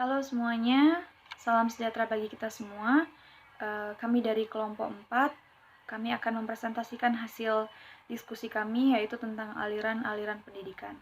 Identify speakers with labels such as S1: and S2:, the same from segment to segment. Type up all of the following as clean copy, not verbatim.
S1: Halo semuanya, salam sejahtera bagi kita semua. Kami dari kelompok 4, kami akan mempresentasikan hasil diskusi kami yaitu tentang aliran-aliran pendidikan.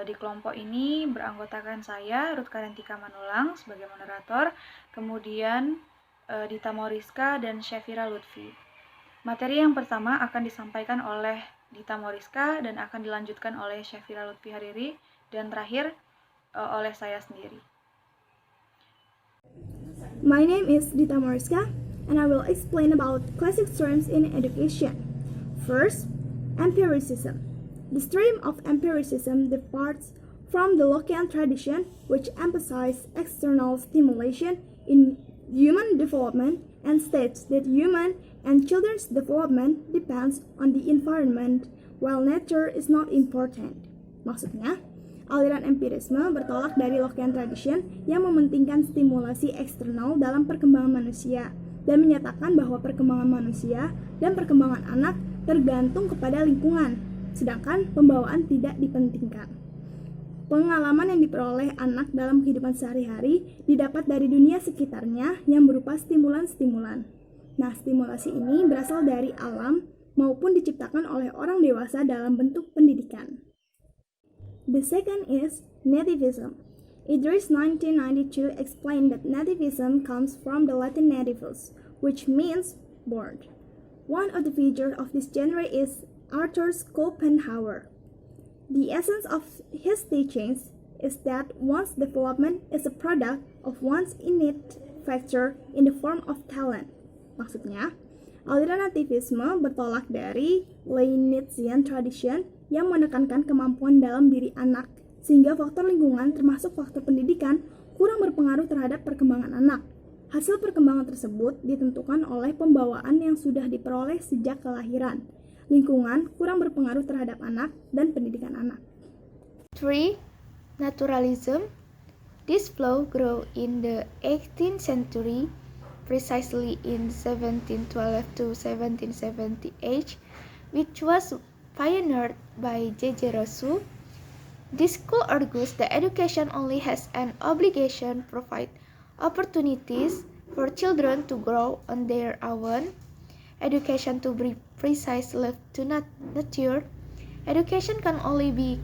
S1: Di kelompok ini beranggotakan saya, Ruth Karentika Manulang sebagai moderator, kemudian Dita Moriska dan Syafira Lutfi. Materi yang pertama akan disampaikan oleh Dita Moriska dan akan dilanjutkan oleh Syafira Lutfi Hariri dan terakhir oleh saya sendiri.
S2: My name is Dita Mariska, and I will explain about classic terms in education. First, empiricism. The stream of empiricism departs from the Lockean tradition, which emphasizes external stimulation in human development and states that human and children's development depends on the environment, while nature is not important. Maksudnya, aliran empirisme bertolak dari Lockean tradition yang mementingkan stimulasi eksternal dalam perkembangan manusia dan menyatakan bahwa perkembangan manusia dan perkembangan anak tergantung kepada lingkungan, sedangkan pembawaan tidak dipentingkan. Pengalaman yang diperoleh anak dalam kehidupan sehari-hari didapat dari dunia sekitarnya yang berupa stimulan-stimulan. Nah, stimulasi ini berasal dari alam maupun diciptakan oleh orang dewasa dalam bentuk pendidikan. The second is nativism. Idris 1992 explained that nativism comes from the Latin nativus, which means born. One of the features of this genre is Arthur Schopenhauer. The essence of his teachings is that one's development is a product of one's innate factor in the form of talent. Maksudnya, aliran nativisme bertolak dari Leibnizian tradition yang menekankan kemampuan dalam diri anak, sehingga faktor lingkungan termasuk faktor pendidikan kurang berpengaruh terhadap perkembangan anak. Hasil perkembangan tersebut ditentukan oleh pembawaan yang sudah diperoleh sejak kelahiran. Lingkungan kurang berpengaruh terhadap anak dan pendidikan anak.
S3: 3. Naturalism. This flow grew in the 18th century, precisely in 1712 to 1778, which was pioneered by J.J. Rousseau. This school argues that education only has an obligation to provide opportunities for children to grow on their own. Education to be precise left to nature. Education can only be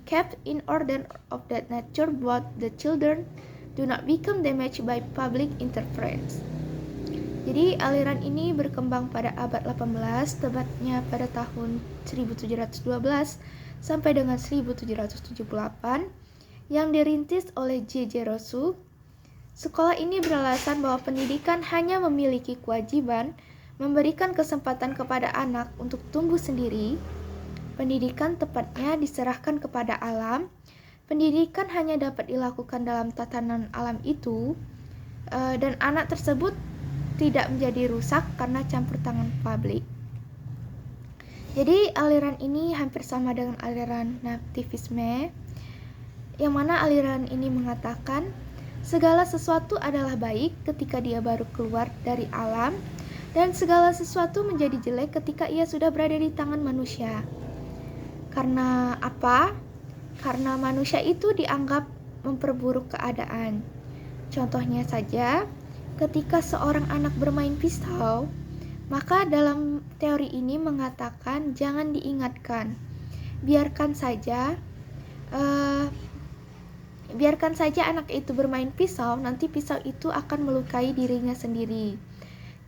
S3: kept in order of that nature, but the children do not become damaged by public interference. Jadi aliran ini berkembang pada abad 18, tepatnya pada tahun 1712 sampai dengan 1778, yang dirintis oleh J.J. Rousseau. Sekolah ini beralasan bahwa pendidikan hanya memiliki kewajiban memberikan kesempatan kepada anak untuk tumbuh sendiri. Pendidikan tepatnya diserahkan kepada alam. Pendidikan hanya dapat dilakukan dalam tatanan alam itu, dan anak tersebut tidak menjadi rusak karena campur tangan publik. Jadi aliran ini hampir sama dengan aliran nativisme, yang mana aliran ini mengatakan segala sesuatu adalah baik ketika dia baru keluar dari alam, dan segala sesuatu menjadi jelek ketika ia sudah berada di tangan manusia. Karena apa? Karena manusia itu dianggap memperburuk keadaan. Contohnya saja, ketika seorang anak bermain pisau, maka dalam teori ini mengatakan jangan diingatkan, biarkan saja anak itu bermain pisau, nanti pisau itu akan melukai dirinya sendiri.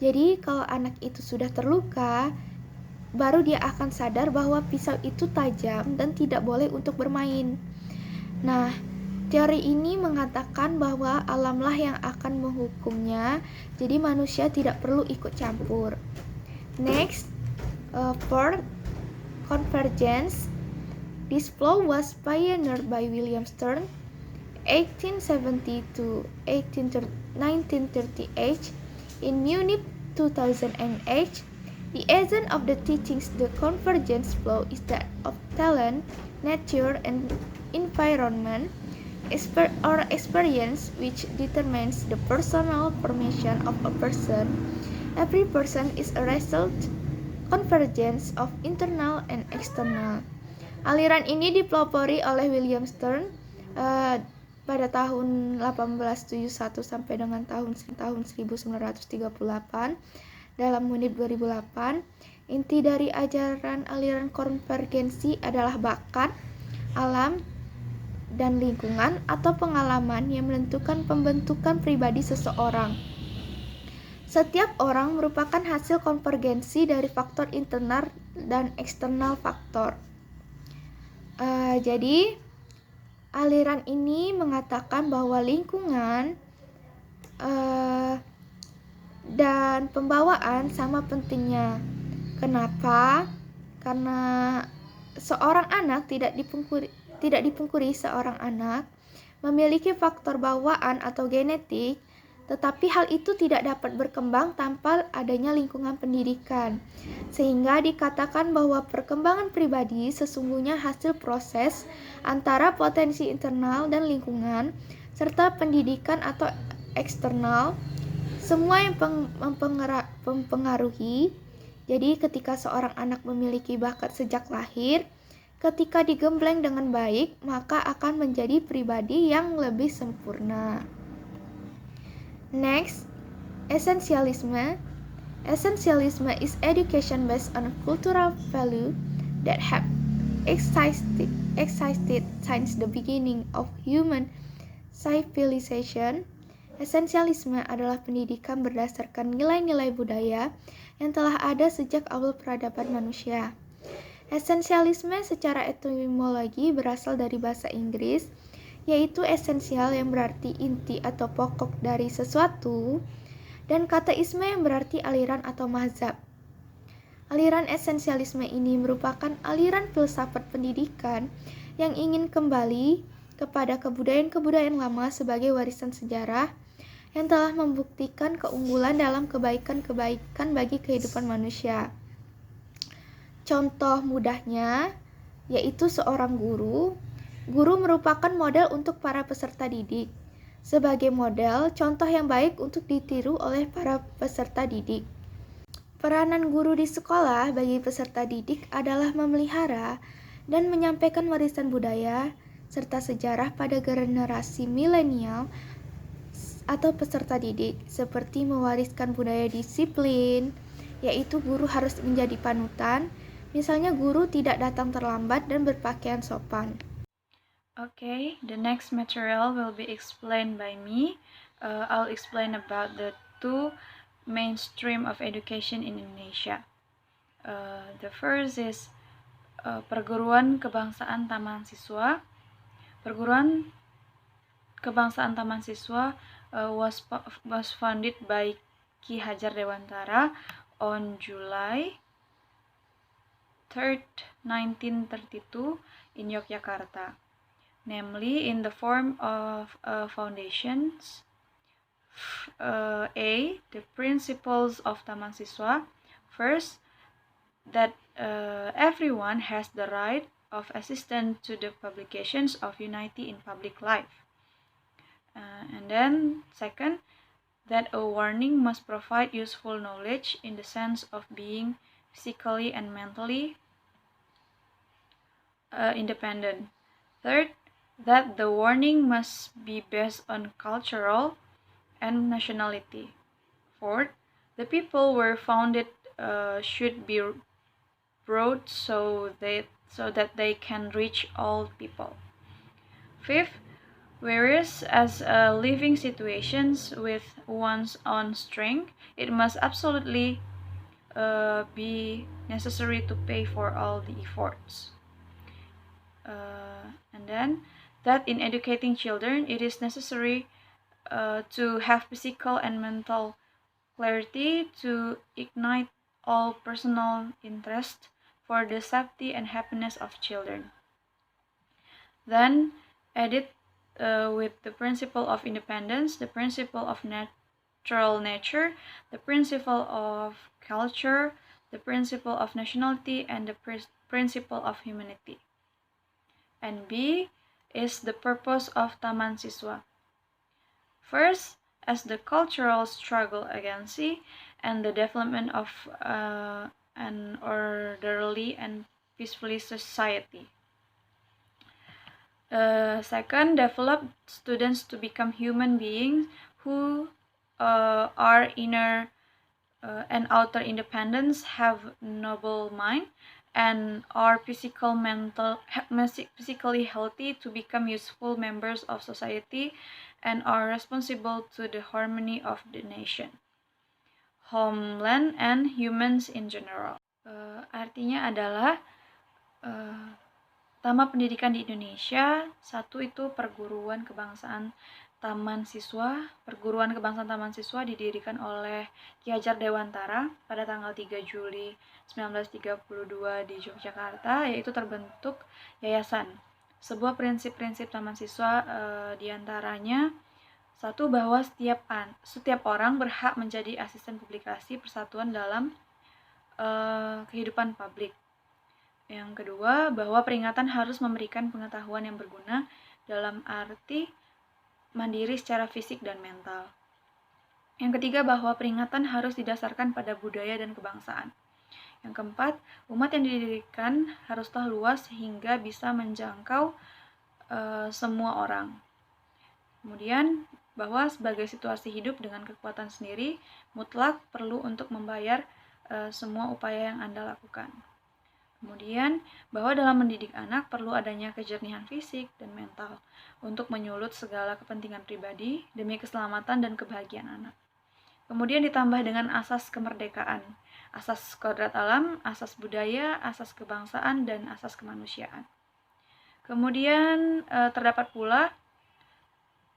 S3: Jadi kalau anak itu sudah terluka, baru dia akan sadar bahwa pisau itu tajam dan tidak boleh untuk bermain. Nah, teori ini mengatakan bahwa alamlah yang akan menghukumnya, jadi manusia tidak perlu ikut campur. Next, fourth, convergence. This flow was pioneered by William Stern, 1870 to 1938, in Munich, 2008. The essence of the teachings, the convergence flow, is that of talent, nature, and environment, or experience, which determines the personal formation of a person. Every person is a result convergence of internal and external. Aliran ini dipelopori oleh William Stern pada tahun 1871 sampai dengan tahun 1938 dalam UNIT 2008. Inti dari ajaran aliran konvergensi adalah bakat, alam, dan lingkungan atau pengalaman yang menentukan pembentukan pribadi seseorang. Setiap orang merupakan hasil konvergensi dari faktor internal dan eksternal faktor. Jadi aliran ini mengatakan bahwa lingkungan dan pembawaan sama pentingnya. Kenapa? Karena seorang anak tidak dipungkiri seorang anak memiliki faktor bawaan atau genetik, tetapi hal itu tidak dapat berkembang tanpa adanya lingkungan pendidikan. Sehingga dikatakan bahwa perkembangan pribadi sesungguhnya hasil proses antara potensi internal dan lingkungan, serta pendidikan atau eksternal, semua yang mempengaruhi. Jadi ketika seorang anak memiliki bakat sejak lahir, ketika digembleng dengan baik, maka akan menjadi pribadi yang lebih sempurna. Next, essentialism. Essentialism is education based on cultural value that have existed since the beginning of human civilization. Essentialism adalah pendidikan berdasarkan nilai-nilai budaya yang telah ada sejak awal peradaban manusia. Esensialisme secara etimologi berasal dari bahasa Inggris, yaitu esensial yang berarti inti atau pokok dari sesuatu, dan kata isme yang berarti aliran atau mazhab. Aliran esensialisme ini merupakan aliran filsafat pendidikan yang ingin kembali kepada kebudayaan-kebudayaan lama sebagai warisan sejarah yang telah membuktikan keunggulan dalam kebaikan-kebaikan bagi kehidupan manusia. Contoh mudahnya yaitu seorang guru. Guru merupakan model untuk para peserta didik. Sebagai model, contoh yang baik untuk ditiru oleh para peserta didik. Peranan guru di sekolah bagi peserta didik adalah memelihara dan menyampaikan warisan budaya serta sejarah pada generasi milenial atau peserta didik, seperti mewariskan budaya disiplin, yaitu guru harus menjadi panutan. Misalnya guru tidak datang terlambat dan berpakaian sopan.
S1: Okay, the next material will be explained by me. I'll explain about the two mainstream of education in Indonesia. The first is Perguruan Kebangsaan Taman Siswa. Perguruan Kebangsaan Taman Siswa was founded by Ki Hajar Dewantara on July 3rd, 1932 in Yogyakarta. Namely in the form of foundations. A. The principles of Taman Siswa. First, that everyone has the right of assistance to the publications of unity in public life. And then, second, that a warning must provide useful knowledge in the sense of being physically and mentally independent. Third, that the warning must be based on cultural and nationality. Fourth, the people were founded should be broad so that they can reach all people. Fifth, whereas as living situations with one's own strength, it must absolutely be necessary to pay for all the efforts. And then, that in educating children, it is necessary to have physical and mental clarity to ignite all personal interest for the safety and happiness of children. Then, added with the principle of independence, the principle of natural nature, the principle of culture, the principle of nationality, and the principle of humanity. And B is the purpose of Taman Siswa. First, as the cultural struggle against and the development of an orderly and peaceful society. Second, develop students to become human beings who are inner and outer independence, have noble mind, and are physically healthy to become useful members of society and are responsible to the harmony of the nation, homeland, and humans in general. Artinya adalah Taman pendidikan di Indonesia, satu itu perguruan kebangsaan Taman Siswa. Perguruan kebangsaan Taman Siswa didirikan oleh Ki Hajar Dewantara pada tanggal 3 Juli 1932 di Yogyakarta, yaitu terbentuk yayasan. Sebuah prinsip-prinsip Taman Siswa diantaranya, satu, bahwa setiap orang berhak menjadi asisten publikasi persatuan dalam kehidupan publik. Yang kedua, bahwa peringatan harus memberikan pengetahuan yang berguna dalam arti mandiri secara fisik dan mental. Yang ketiga, bahwa peringatan harus didasarkan pada budaya dan kebangsaan. Yang keempat, umat yang didirikan haruslah luas sehingga bisa menjangkau semua orang. Kemudian, bahwa sebagai situasi hidup dengan kekuatan sendiri, mutlak perlu untuk membayar semua upaya yang Anda lakukan. Kemudian, bahwa dalam mendidik anak perlu adanya kejernihan fisik dan mental untuk menyulut segala kepentingan pribadi demi keselamatan dan kebahagiaan anak. Kemudian ditambah dengan asas kemerdekaan, asas kodrat alam, asas budaya, asas kebangsaan, dan asas kemanusiaan. Kemudian terdapat pula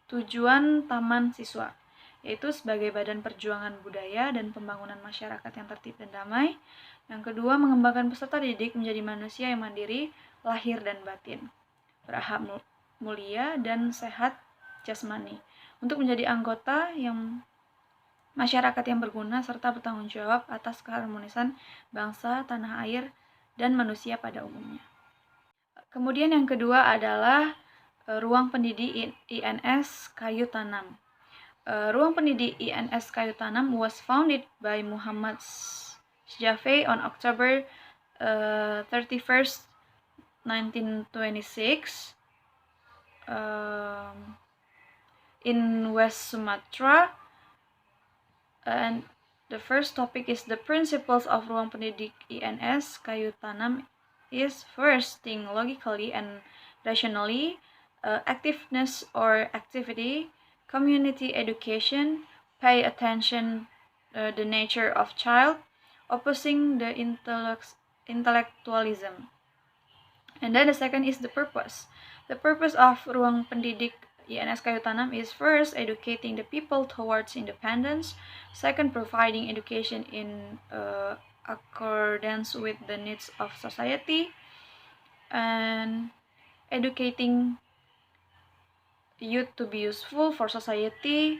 S1: tujuan Taman Siswa, yaitu sebagai badan perjuangan budaya dan pembangunan masyarakat yang tertib dan damai. Yang kedua, mengembangkan peserta didik menjadi manusia yang mandiri, lahir dan batin, berakhlak mulia dan sehat jasmani, untuk menjadi anggota yang masyarakat yang berguna serta bertanggung jawab atas keharmonisan bangsa, tanah air, dan manusia pada umumnya. Kemudian yang kedua adalah ruang pendidik INS Kayu Tanam. Ruang pendidik INS Kayu Tanam was founded by Muhammad Jaffe on October 31st, 1926 in West Sumatra. And the first topic is the principles of Ruang Pendidik INS Kayu Tanam is first, think logically and rationally, activeness or activity, community education, pay attention the nature of child, opposing the intellectualism. And then the second is the purpose. The purpose of Ruang Pendidik INS Kayu Tanam is first, educating the people towards independence, second, providing education in accordance with the needs of society, and educating youth to be useful for society,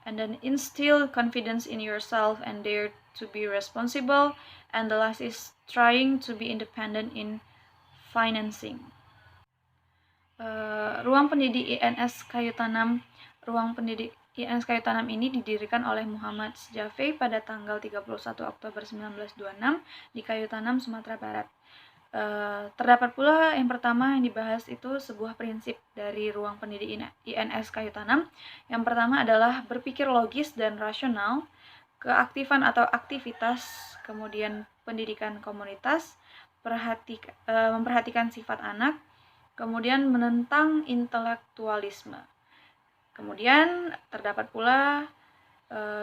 S1: and then instill confidence in yourself and dare to be responsible, and the last is trying to be independent in financing. Ruang Pendidik INS Kayu Tanam. Ruang Pendidik INS Kayu Tanam ini didirikan oleh Muhammad Jaffe pada tanggal 31 Oktober 1926 di Kayu Tanam, Sumatera Barat. Terdapat pula yang pertama yang dibahas itu sebuah prinsip dari Ruang Pendidik INS Kayu Tanam. Yang pertama adalah berpikir logis dan rasional, keaktifan atau aktivitas, kemudian pendidikan komunitas, memperhatikan sifat anak, kemudian menentang intelektualisme. Kemudian terdapat pula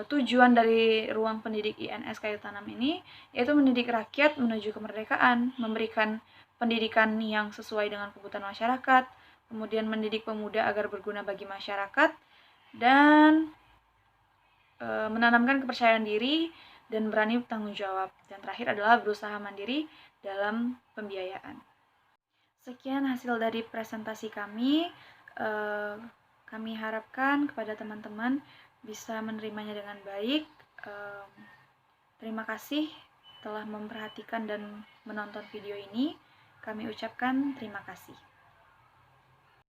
S1: tujuan dari Ruang Pendidik INS Kayu Tanam ini, yaitu mendidik rakyat menuju kemerdekaan, memberikan pendidikan yang sesuai dengan kebutuhan masyarakat, kemudian mendidik pemuda agar berguna bagi masyarakat, dan menanamkan kepercayaan diri dan berani bertanggung jawab. Dan terakhir adalah berusaha mandiri dalam pembiayaan. Sekian hasil dari presentasi kami. Kami harapkan kepada teman-teman bisa menerimanya dengan baik. Terima kasih telah memperhatikan dan menonton video ini. Kami ucapkan terima kasih.